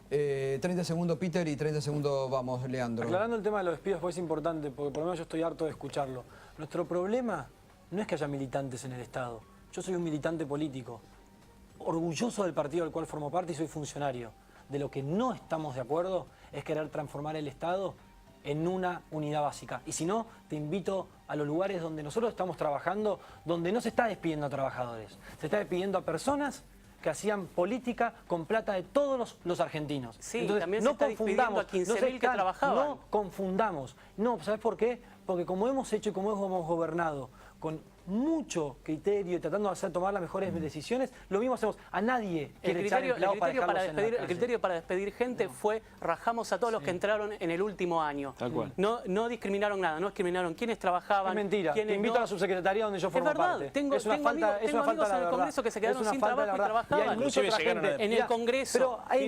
30 segundos Peter y 30 segundos vamos, Leandro. Aclarando el tema de los despidos, pues es importante, porque por lo menos yo estoy harto de escucharlo. Nuestro problema no es que haya militantes en el Estado. Yo soy un militante político, orgulloso del partido del cual formo parte y soy funcionario. De lo que no estamos de acuerdo es querer transformar el Estado en una unidad básica. Y si no, te invito a los lugares donde nosotros estamos trabajando, donde no se está despidiendo a trabajadores, se está despidiendo a personas que hacían política con plata de todos los argentinos. Sí, entonces, también no se está despidiendo a 15.000 que trabajaban. No confundamos. No, ¿sabes por qué? Porque como hemos hecho y como hemos gobernado con mucho criterio y tratando de tomar las mejores decisiones, lo mismo hacemos. A nadie quiere echar empleados para dejarlos en la calle. El criterio para despedir gente fue rajamos a todos los que entraron en el último año. Tal cual. No discriminaron nada, no discriminaron quiénes trabajaban. Es mentira. Te invito a la subsecretaría donde yo formo parte. Es verdad, tengo amigos en el Congreso que se quedaron sin trabajo y trabajaban. Y hay mucha otra gente. En el Congreso. Pero hay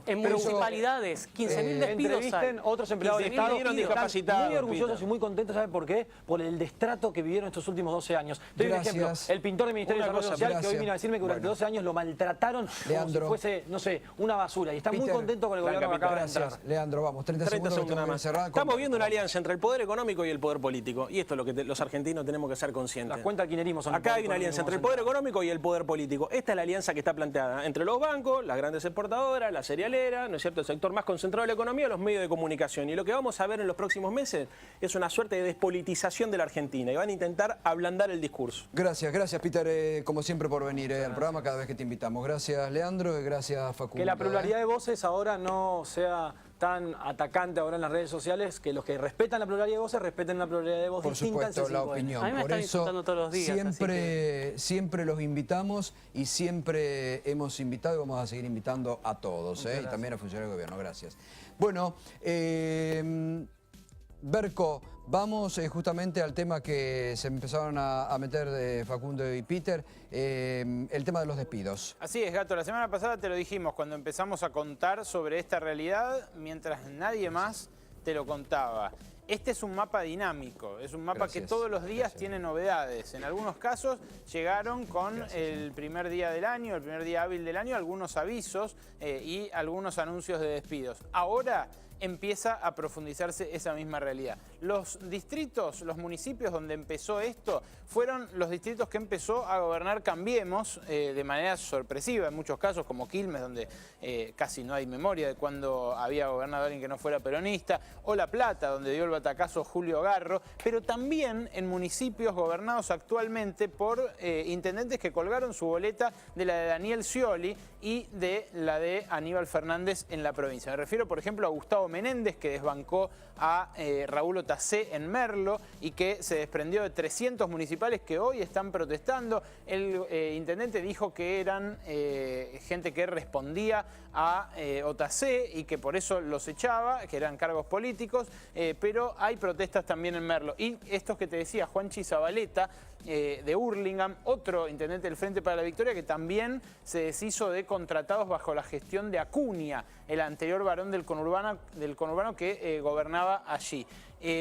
en municipalidades, 15.000 despidos hay. Otros empleados del Estado discapacitados. Muy orgullosos y muy contentos, ¿saben por qué? Por el destrato que vivieron estos últimos 12 años. Te doy un ejemplo. El pintor del Ministerio de Desarrollo Social, que hoy vino a decirme que durante 12 años lo maltrataron como si fuese, no sé, una basura. Y está muy contento con el gobierno que acaba de entrar. Leandro, vamos, 30 segundos nada más. Estamos viendo una alianza entre el poder económico y el poder político. Y esto es lo que los argentinos tenemos que ser conscientes. Las cuentas del kirchnerismo son... Acá hay una alianza entre el poder económico y el poder político. Esta es la alianza que está planteada entre los bancos, las grandes exportadoras, la cerealera, ¿no es cierto?, el sector más concentrado de la economía, los medios de comunicación. Y lo que vamos a ver en los próximos meses es una suerte de despolitización de la Argentina y van a intentar ablandar el discurso. Gracias Peter, como siempre por venir al programa cada vez que te invitamos. Gracias Leandro y gracias Facundo. Que la pluralidad de voces ahora no sea tan atacante ahora en las redes sociales, que los que respetan la pluralidad de voces respeten la pluralidad de voces distinta. Por supuesto, la opinión. A mí me están insultando todos los días. Siempre los invitamos y siempre hemos invitado y vamos a seguir invitando a todos, y también a funcionarios del gobierno. Gracias. Bueno, Berco, vamos justamente al tema que se empezaron a meter de Facundo y Peter, el tema de los despidos. Así es, Gato. La semana pasada te lo dijimos cuando empezamos a contar sobre esta realidad, mientras nadie más te lo contaba. Este es un mapa dinámico, es un mapa que todos los días tiene novedades. En algunos casos llegaron con el primer día del año, el primer día hábil del año, algunos avisos y algunos anuncios de despidos. Ahora empieza a profundizarse esa misma realidad. Los distritos, los municipios donde empezó esto, fueron los distritos que empezó a gobernar Cambiemos de manera sorpresiva, en muchos casos, como Quilmes, donde casi no hay memoria de cuando había gobernado alguien que no fuera peronista, o La Plata, donde dio el batacazo Julio Garro, pero también en municipios gobernados actualmente por intendentes que colgaron su boleta de la de Daniel Scioli y de la de Aníbal Fernández en la provincia. Me refiero, por ejemplo, a Gustavo Menéndez, que desbancó a Raúl Otacé en Merlo y que se desprendió de 300 municipales que hoy están protestando. El intendente dijo que eran gente que respondía a Otacé y que por eso los echaba, que eran cargos políticos, pero hay protestas también en Merlo. Y estos que te decía, Juanchi Zabaleta, de Hurlingham, otro intendente del Frente para la Victoria, que también se deshizo de contratados bajo la gestión de Acuña, el anterior varón del conurbano que gobernaba allí.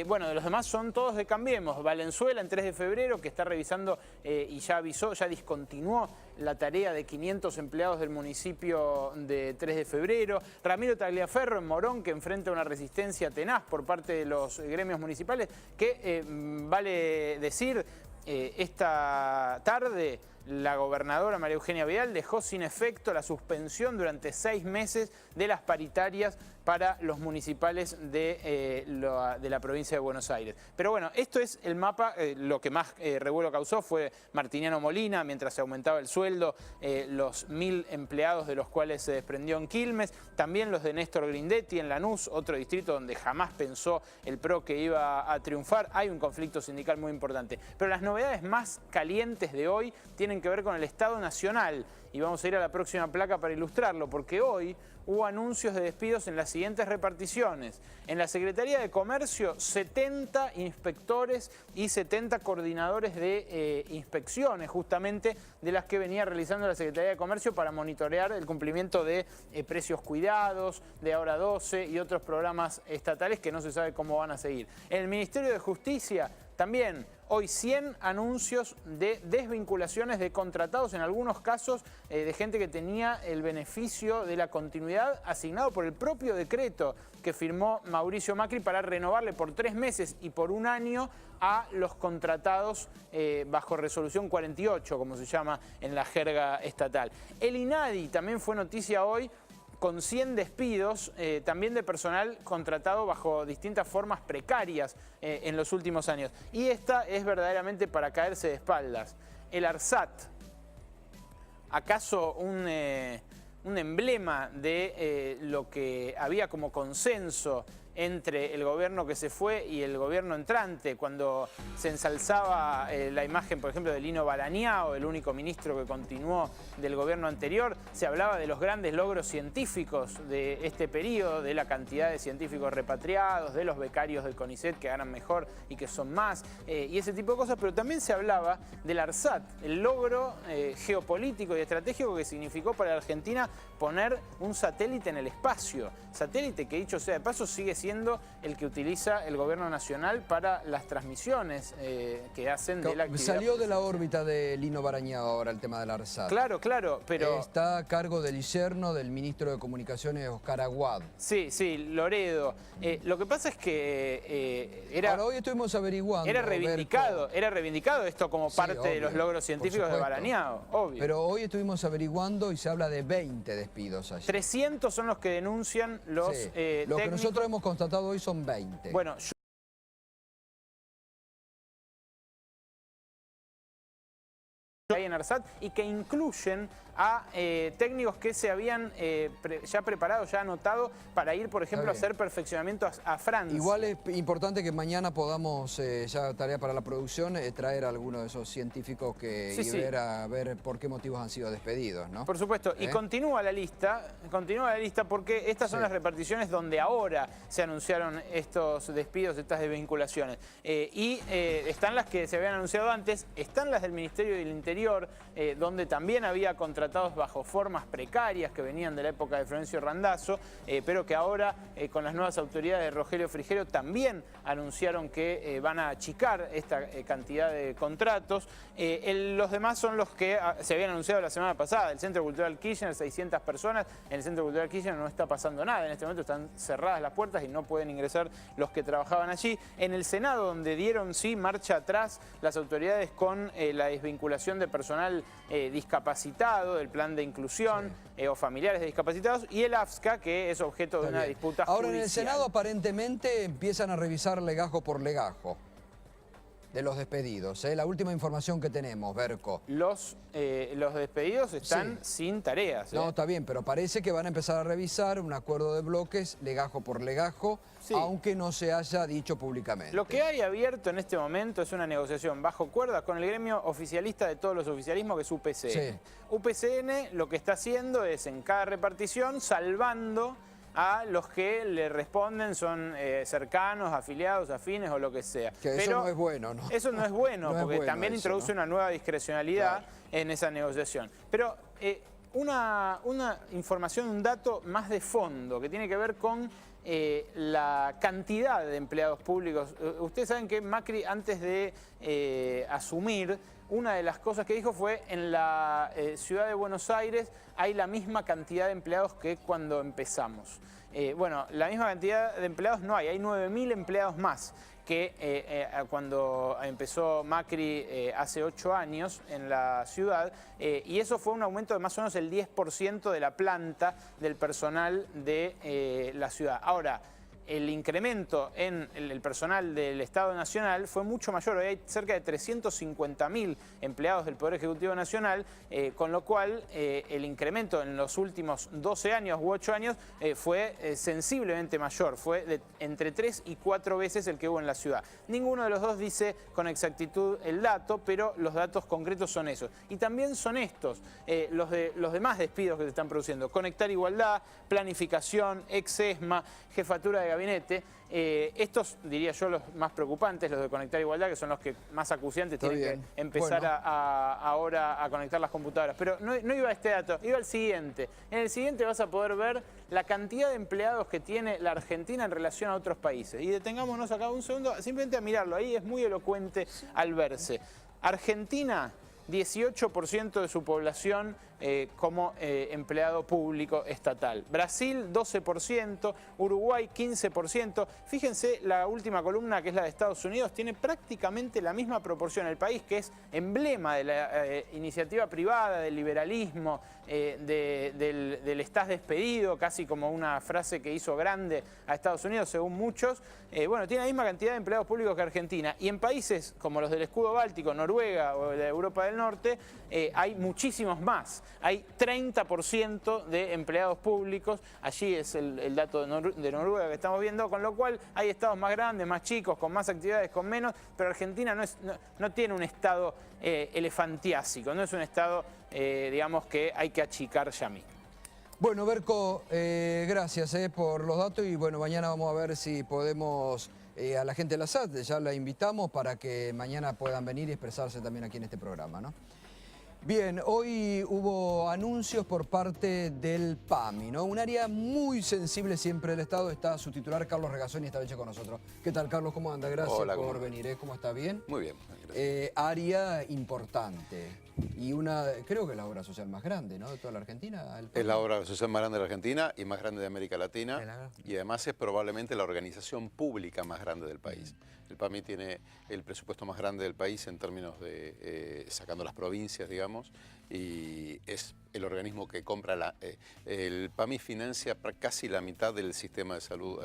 Bueno, de los demás son todos de Cambiemos. Valenzuela en 3 de febrero, que está revisando y ya avisó, ya discontinuó la tarea de 500 empleados del municipio de 3 de febrero. Ramiro Tagliaferro en Morón, que enfrenta una resistencia tenaz por parte de los gremios municipales, que vale decir, esta tarde la gobernadora María Eugenia Vidal dejó sin efecto la suspensión durante 6 meses de las paritarias para los municipales de la provincia de Buenos Aires. Pero bueno, esto es el mapa. Lo que más revuelo causó fue Martiniano Molina, mientras se aumentaba el sueldo, los 1000 empleados de los cuales se desprendió en Quilmes, también los de Néstor Grindetti en Lanús, otro distrito donde jamás pensó el PRO que iba a triunfar. Hay un conflicto sindical muy importante. Pero las novedades más calientes de hoy tienen que ver con el Estado Nacional. Y vamos a ir a la próxima placa para ilustrarlo, porque hoy hubo anuncios de despidos en las siguientes reparticiones. En la Secretaría de Comercio, 70 inspectores y 70 coordinadores de inspecciones, justamente de las que venía realizando la Secretaría de Comercio para monitorear el cumplimiento de precios cuidados, de Hora 12 y otros programas estatales que no se sabe cómo van a seguir. En el Ministerio de Justicia, también hoy 100 anuncios de desvinculaciones de contratados, en algunos casos de gente que tenía el beneficio de la continuidad asignado por el propio decreto que firmó Mauricio Macri para renovarle por 3 meses y por 1 año a los contratados bajo resolución 48, como se llama en la jerga estatal. El INADI también fue noticia hoy, con 100 despidos también de personal contratado bajo distintas formas precarias en los últimos años. Y esta es verdaderamente para caerse de espaldas. El ARSAT, ¿acaso un emblema de lo que había como consenso entre el gobierno que se fue y el gobierno entrante, cuando se ensalzaba la imagen, por ejemplo, de Lino Balañao, el único ministro que continuó del gobierno anterior? Se hablaba de los grandes logros científicos de este periodo, de la cantidad de científicos repatriados, de los becarios del CONICET que ganan mejor y que son más, y ese tipo de cosas, pero también se hablaba del ARSAT, el logro geopolítico y estratégico que significó para la Argentina poner un satélite en el espacio, satélite que, dicho sea de paso, sigue siendo el que utiliza el gobierno nacional para las transmisiones que hacen de la actividad. Salió de la órbita de Lino Balañao ahora el tema del ARSAT. Claro, claro, pero... Está a cargo del yerno del ministro de Comunicaciones, Oscar Aguad. Sí, sí, Loredo. Lo que pasa es que era... Ahora, hoy estuvimos averiguando... Era reivindicado esto como parte de los logros científicos de Balañao, obvio. Pero hoy estuvimos averiguando y se habla de 20 despidos allí. 300 son los que denuncian los técnicos. Lo que nosotros hemos constatado hoy son 20. Bueno, hay en ARSAT y que incluyen a técnicos que se habían ya preparado, ya anotado para ir, por ejemplo, a hacer perfeccionamiento a Francia. Igual es importante que mañana podamos, ya tarea para la producción, traer a algunos de esos científicos y ver por qué motivos han sido despedidos, ¿no? Por supuesto, y continúa la lista porque estas son las reparticiones donde ahora se anunciaron estos despidos, estas desvinculaciones. Están las que se habían anunciado antes, están las del Ministerio del Interior, anterior, donde también había contratados bajo formas precarias que venían de la época de Florencio Randazzo, pero que ahora con las nuevas autoridades de Rogelio Frigerio también anunciaron que van a achicar esta cantidad de contratos. Los demás son los que se habían anunciado la semana pasada. El Centro Cultural Kirchner, 600 personas. En el Centro Cultural Kirchner no está pasando nada. En este momento están cerradas las puertas y no pueden ingresar los que trabajaban allí. En el Senado, donde dieron sí marcha atrás las autoridades con la desvinculación de personal discapacitado, del plan de inclusión o familiares de discapacitados, y el AFSCA, que es objeto de una disputa Ahora judicial. en el Senado aparentemente empiezan a revisar legajo por legajo de los despedidos. La última información que tenemos, Berco. Los despedidos están sin tareas. No, está bien, pero parece que van a empezar a revisar un acuerdo de bloques, legajo por legajo, aunque no se haya dicho públicamente. Lo que hay abierto en este momento es una negociación bajo cuerdas con el gremio oficialista de todos los oficialismos, que es UPCN. UPCN lo que está haciendo es en cada repartición salvando a los que le responden, son cercanos, afiliados, afines o lo que sea. Que eso no es bueno, ¿no? Eso no es bueno, No es porque bueno también eso, introduce una nueva discrecionalidad en esa negociación. Pero una información, un dato más de fondo, que tiene que ver con la cantidad de empleados públicos. Ustedes saben que Macri, antes de asumir, una de las cosas que dijo fue: en la ciudad de Buenos Aires hay la misma cantidad de empleados que cuando empezamos. Bueno, la misma cantidad de empleados no hay 9.000 empleados más que cuando empezó Macri hace 8 años en la ciudad, y eso fue un aumento de más o menos el 10% de la planta del personal de la ciudad. Ahora, el incremento en el personal del Estado Nacional fue mucho mayor. Hoy hay cerca de 350.000 empleados del Poder Ejecutivo Nacional, con lo cual el incremento en los últimos 12 años u 8 años fue sensiblemente mayor. Fue de entre 3 y 4 veces el que hubo en la ciudad. Ninguno de los dos dice con exactitud el dato, pero los datos concretos son esos. Y también son estos, los demás despidos que se están produciendo: Conectar Igualdad, Planificación, Ex-ESMA, Jefatura de Gabinete. Estos, diría yo, los más preocupantes, los de Conectar Igualdad, que son los que más acuciantes tienen que empezar ahora a conectar las computadoras. Pero no iba a este dato, iba al siguiente. En el siguiente vas a poder ver la cantidad de empleados que tiene la Argentina en relación a otros países. Y detengámonos acá un segundo, simplemente a mirarlo. Ahí es muy elocuente al verse. Argentina, 18% de su población como empleado público estatal. Brasil, 12%, Uruguay, 15%. Fíjense, la última columna, que es la de Estados Unidos, tiene prácticamente la misma proporción. El país que es emblema de la iniciativa privada, del liberalismo, del estás despedido, casi como una frase que hizo grande a Estados Unidos, según muchos. Bueno, tiene la misma cantidad de empleados públicos que Argentina. Y en países como los del escudo báltico, Noruega o de Europa del Norte, hay muchísimos más. Hay 30% de empleados públicos. Allí es el dato de Noruega que estamos viendo, con lo cual hay estados más grandes, más chicos, con más actividades, con menos, pero Argentina no tiene un estado elefantiásico, no es un estado, digamos, que hay que achicar ya mismo. Bueno, Berco, gracias por los datos, y bueno, mañana vamos a ver si podemos, a la gente de la SAT, ya la invitamos para que mañana puedan venir y expresarse también aquí en este programa, ¿no? Bien, hoy hubo anuncios por parte del PAMI, ¿no? Un área muy sensible siempre del Estado. Está su titular, Carlos Regazzoni, esta noche con nosotros. ¿Qué tal, Carlos? ¿Cómo anda? Gracias por venir. ¿Cómo está? ¿Bien? Muy bien, gracias. Área importante y creo que la obra social más grande, ¿no?, de toda la Argentina. Es la obra social más grande de la Argentina y más grande de América Latina, y además es probablemente la organización pública más grande del país. El PAMI tiene el presupuesto más grande del país en términos de, sacando las provincias, digamos, y es el organismo que compra el PAMI financia casi la mitad del sistema de salud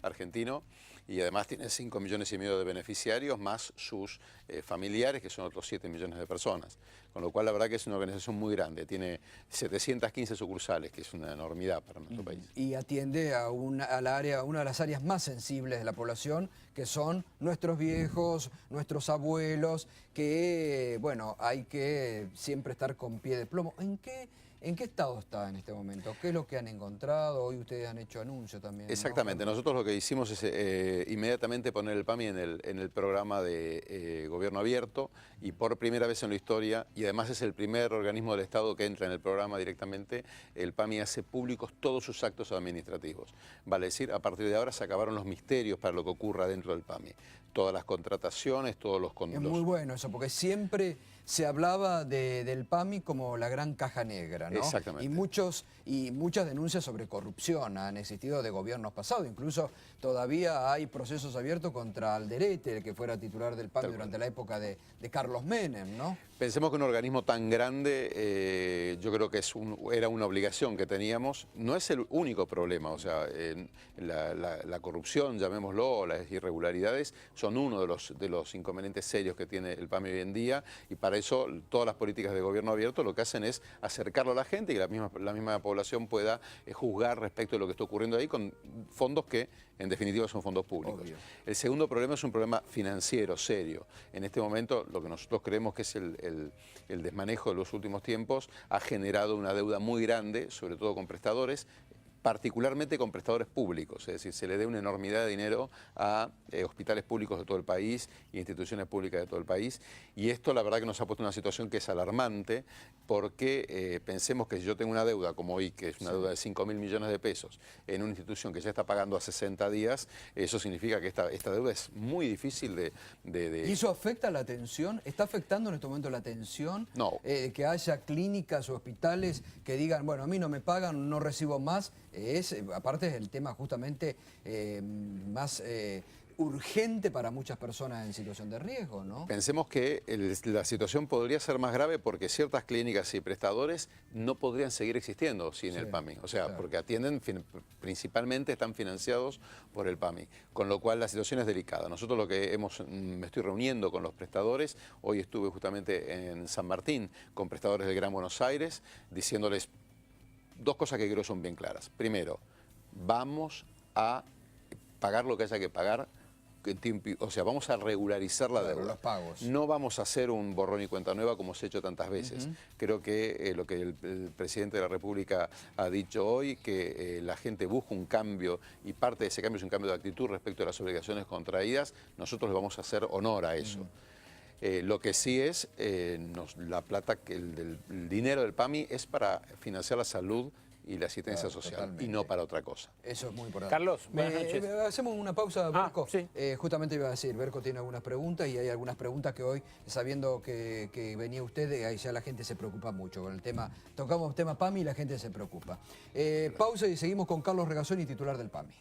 argentino, y además tiene 5,5 millones de beneficiarios, más sus familiares, que son otros 7 millones de personas. Con lo cual, la verdad que es una organización muy grande. Tiene 715 sucursales, que es una enormidad para nuestro país. Y atiende a una de las áreas más sensibles de la población, que son nuestros viejos, nuestros abuelos, que, bueno, hay que siempre estar con pie de plomo. ¿En qué ¿En qué estado está en este momento? ¿Qué es lo que han encontrado? Hoy ustedes han hecho anuncio también, Exactamente. ¿no? Nosotros lo que hicimos es inmediatamente poner el PAMI en el programa de gobierno abierto, y por primera vez en la historia, y además es el primer organismo del Estado que entra en el programa directamente, el PAMI hace públicos todos sus actos administrativos. Vale decir, a partir de ahora se acabaron los misterios para lo que ocurra dentro del PAMI. Todas las contrataciones, todos los... Es muy bueno eso, porque siempre se hablaba del PAMI como la gran caja negra, ¿no? Exactamente. Y muchas denuncias sobre corrupción han existido de gobiernos pasados. Incluso todavía hay procesos abiertos contra Alderete, el que fuera titular del PAMI durante la época de Carlos Menem, ¿no? Pensemos que un organismo tan grande, yo creo que era una obligación que teníamos. No es el único problema, o sea, la corrupción, llamémoslo, las irregularidades, son uno de los inconvenientes serios que tiene el PAMI hoy en día, y para eso todas las políticas de gobierno abierto lo que hacen es acercarlo a la gente y que la misma población pueda juzgar respecto de lo que está ocurriendo ahí con fondos que en definitiva son fondos públicos. Obvio. El segundo problema es un problema financiero serio. En este momento lo que nosotros creemos que es el desmanejo de los últimos tiempos ha generado una deuda muy grande, sobre todo con prestadores, particularmente con prestadores públicos, es decir, se le dé una enormidad de dinero a hospitales públicos de todo el país e instituciones públicas de todo el país, y esto la verdad que nos ha puesto en una situación que es alarmante, porque pensemos que si yo tengo una deuda como hoy, que es una deuda de 5.000 millones de pesos, en una institución que ya está pagando a 60 días, eso significa que esta deuda es muy difícil de... ¿Y eso afecta la atención? ¿Está afectando en este momento la atención? No. Que haya clínicas o hospitales que digan, bueno, a mí no me pagan, no recibo más. Aparte es el tema justamente más urgente para muchas personas en situación de riesgo, ¿no? Pensemos que la situación podría ser más grave porque ciertas clínicas y prestadores no podrían seguir existiendo sin el PAMI. O sea, porque atienden, principalmente están financiados por el PAMI. Con lo cual la situación es delicada. Nosotros lo que me estoy reuniendo con los prestadores, hoy estuve justamente en San Martín con prestadores del Gran Buenos Aires, diciéndoles dos cosas que creo son bien claras. Primero, vamos a pagar lo que haya que pagar, o sea, vamos a regularizar la deuda. Los pagos. No vamos a hacer un borrón y cuenta nueva como se ha hecho tantas veces. Creo que lo que el presidente de la República ha dicho hoy, que la gente busca un cambio y parte de ese cambio es un cambio de actitud respecto a las obligaciones contraídas, nosotros le vamos a hacer honor a eso. Lo que sí es, la plata, el dinero del PAMI es para financiar la salud y la asistencia social, totalmente. Y no para otra cosa. Eso es muy importante. Carlos, buenas noches. Hacemos una pausa, Berco. Sí. Justamente iba a decir, Berco tiene algunas preguntas y hay algunas preguntas que hoy, sabiendo que venía usted, ahí ya la gente se preocupa mucho con el tema. Tocamos tema PAMI y la gente se preocupa. Pausa y seguimos con Carlos Regazzoni, titular del PAMI.